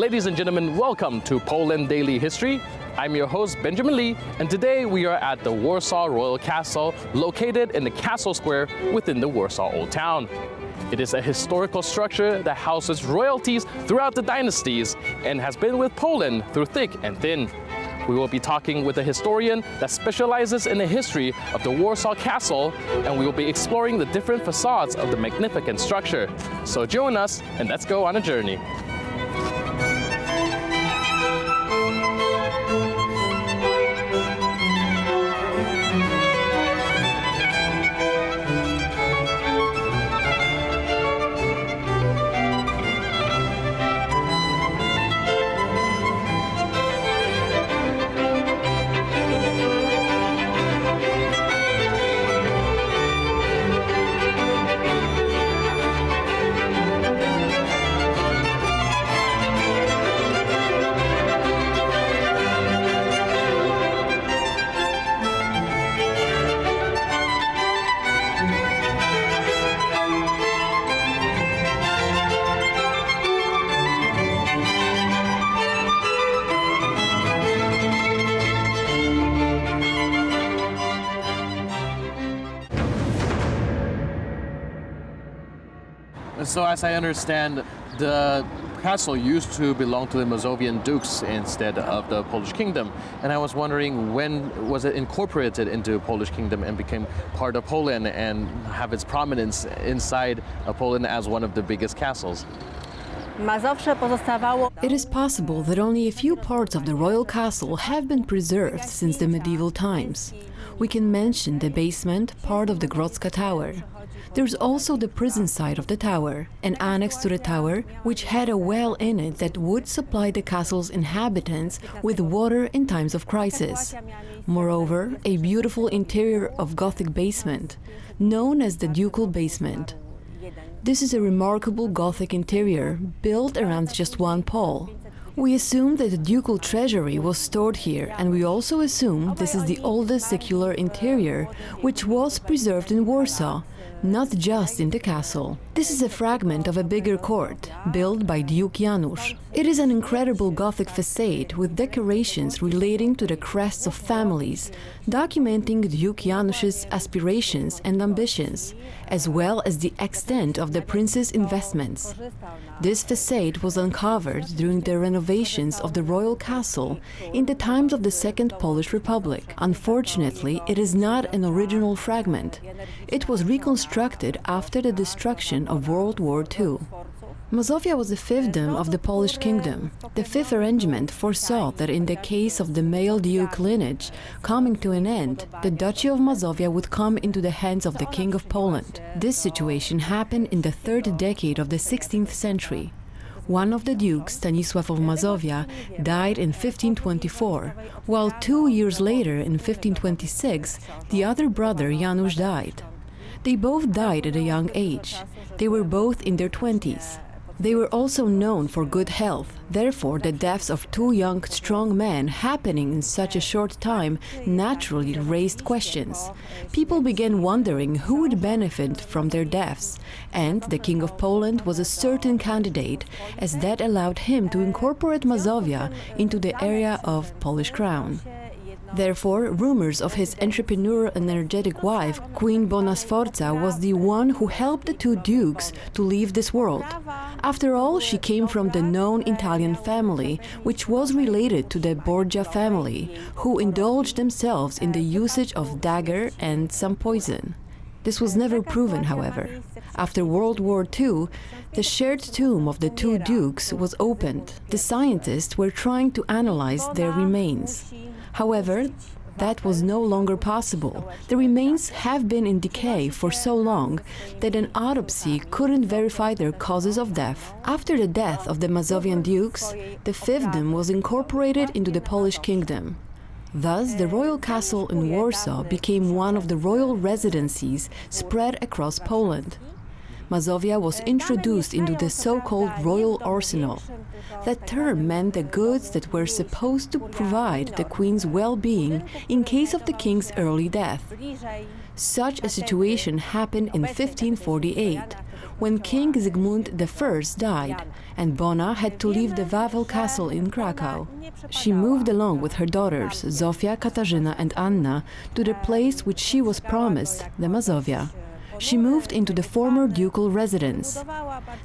Ladies and gentlemen, welcome to Poland Daily History. I'm your host, Benjamin Lee, and today we are at the Warsaw Royal Castle, located in the Castle Square within the Warsaw Old Town. It is a historical structure that houses royalties throughout the dynasties and has been with Poland through thick and thin. We will be talking with a historian that specializes in the history of the Warsaw Castle, and we will be exploring the different facades of the magnificent structure. So join us and let's go on a journey. So as I understand, the castle used to belong to the Masovian dukes instead of the Polish kingdom. And I was wondering, when was it incorporated into Polish kingdom and became part of Poland and have its prominence inside of Poland as one of the biggest castles? It is possible that only a few parts of the royal castle have been preserved since the medieval times. We can mention the basement, part of the Grodzka Tower. There's also the prison side of the tower, an annex to the tower, which had a well in it that would supply the castle's inhabitants with water in times of crisis. Moreover, a beautiful interior of Gothic basement, known as the Ducal Basement. This is a remarkable Gothic interior, built around just one pole. We assume that the ducal treasury was stored here, and we also assume this is the oldest secular interior, which was preserved in Warsaw, not just in the castle. This is a fragment of a bigger court, built by Duke Janusz. It is an incredible Gothic facade with decorations relating to the crests of families, documenting Duke Janusz's aspirations and ambitions, as well as the extent of the prince's investments. This facade was uncovered during the renovations of the royal castle in the times of the Second Polish Republic. Unfortunately, it is not an original fragment. It was reconstructed after the destruction of World War II. Masovia was a fiefdom of the Polish kingdom. The fifth arrangement foresaw that in the case of the male duke lineage coming to an end, the Duchy of Masovia would come into the hands of the King of Poland. This situation happened in the third decade of the 16th century. One of the dukes, Stanisław of Mazovia, died in 1524, while 2 years later, in 1526, the other brother Janusz died. They both died at a young age. They were both in their 20s. They were also known for good health, therefore the deaths of two young, strong men happening in such a short time naturally raised questions. People began wondering who would benefit from their deaths, and the King of Poland was a certain candidate, as that allowed him to incorporate Mazovia into the area of Polish crown. Therefore, rumors of his entrepreneurial and energetic wife, Queen Bona Sforza, was the one who helped the two dukes to leave this world. After all, she came from the known Italian family, which was related to the Borgia family, who indulged themselves in the usage of dagger and some poison. This was never proven, however. After World War II, the shared tomb of the two dukes was opened. The scientists were trying to analyze their remains. However, that was no longer possible. The remains have been in decay for so long that an autopsy couldn't verify their causes of death. After the death of the Masovian dukes, the fiefdom was incorporated into the Polish kingdom. Thus, the royal castle in Warsaw became one of the royal residencies spread across Poland. Masovia was introduced into the so-called royal arsenal. That term meant the goods that were supposed to provide the queen's well-being in case of the king's early death. Such a situation happened in 1548, when King Zygmunt I died, and Bona had to leave the Wawel castle in Krakow. She moved along with her daughters, Zofia, Katarzyna and Anna, to the place which she was promised, the Masovia. She moved into the former ducal residence.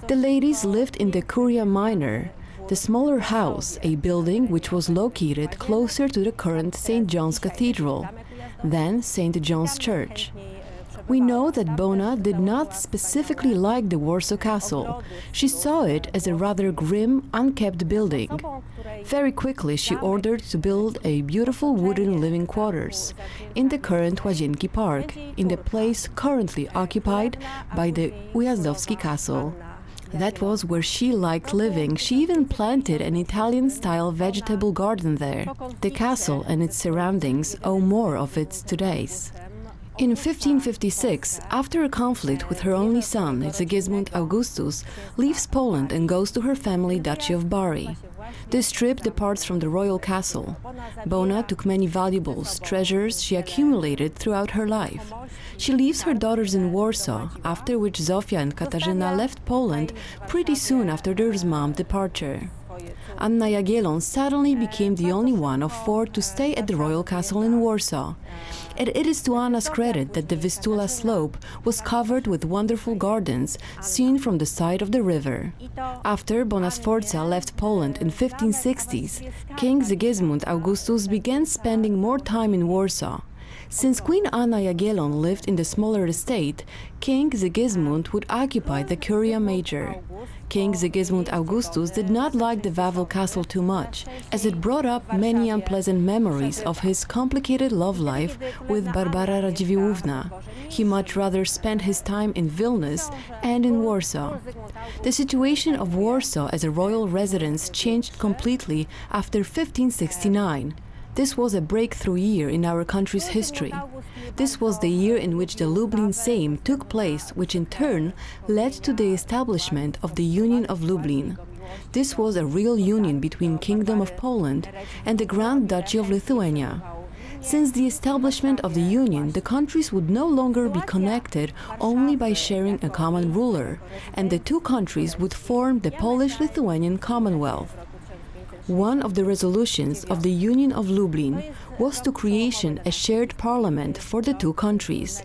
The ladies lived in the Curia Minor, the smaller house, a building which was located closer to the current St. John's Cathedral, then St. John's Church. We know that Bona did not specifically like the Warsaw Castle. She saw it as a rather grim, unkept building. Very quickly she ordered to build a beautiful wooden living quarters in the current Łazienki Park, in the place currently occupied by the Ujazdowski Castle. That was where she liked living. She even planted an Italian-style vegetable garden there. The castle and its surroundings owe more of its to days. In 1556, after a conflict with her only son, Sigismund Augustus leaves Poland and goes to her family Duchy of Bari. This trip departs from the royal castle. Bona took many valuables, treasures she accumulated throughout her life. She leaves her daughters in Warsaw, after which Zofia and Katarzyna left Poland pretty soon after their mom's departure. Anna Jagiellon suddenly became the only one of four to stay at the royal castle in Warsaw. And it is to Anna's credit that the Vistula slope was covered with wonderful gardens seen from the side of the river. After Bona Sforza left Poland in 1560s, King Sigismund Augustus began spending more time in Warsaw. Since Queen Anna Jagiellon lived in the smaller estate, King Sigismund would occupy the Curia Major. King Sigismund Augustus did not like the Wawel castle too much, as it brought up many unpleasant memories of his complicated love life with Barbara Radziwiłłówna. He much rather spent his time in Vilnius and in Warsaw. The situation of Warsaw as a royal residence changed completely after 1569. This was a breakthrough year in our country's history. This was the year in which the Lublin Sejm took place, which in turn led to the establishment of the Union of Lublin. This was a real union between Kingdom of Poland and the Grand Duchy of Lithuania. Since the establishment of the Union, the countries would no longer be connected only by sharing a common ruler, and the two countries would form the Polish-Lithuanian Commonwealth. One of the resolutions of the Union of Lublin was to creation a shared parliament for the two countries.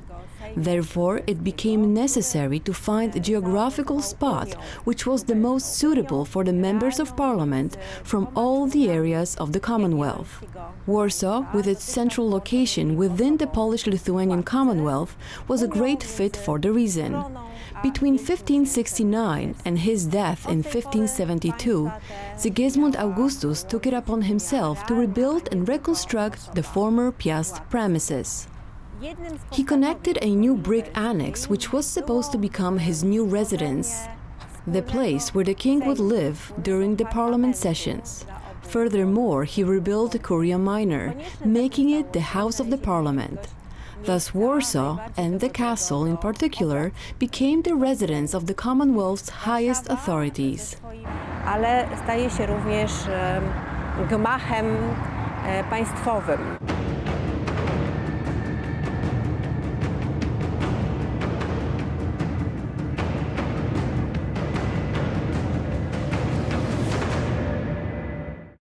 Therefore, it became necessary to find a geographical spot which was the most suitable for the members of parliament from all the areas of the Commonwealth. Warsaw, with its central location within the Polish-Lithuanian Commonwealth, was a great fit for the reason. Between 1569 and his death in 1572, Sigismund Augustus took it upon himself to rebuild and reconstruct the former Piast premises. He connected a new brick annex which was supposed to become his new residence, the place where the king would live during the parliament sessions. Furthermore, he rebuilt the Curia Minor, making it the house of the parliament. Thus Warsaw, and the castle in particular, became the residence of the Commonwealth's highest authorities. Ale staje się również gmachem państwowym.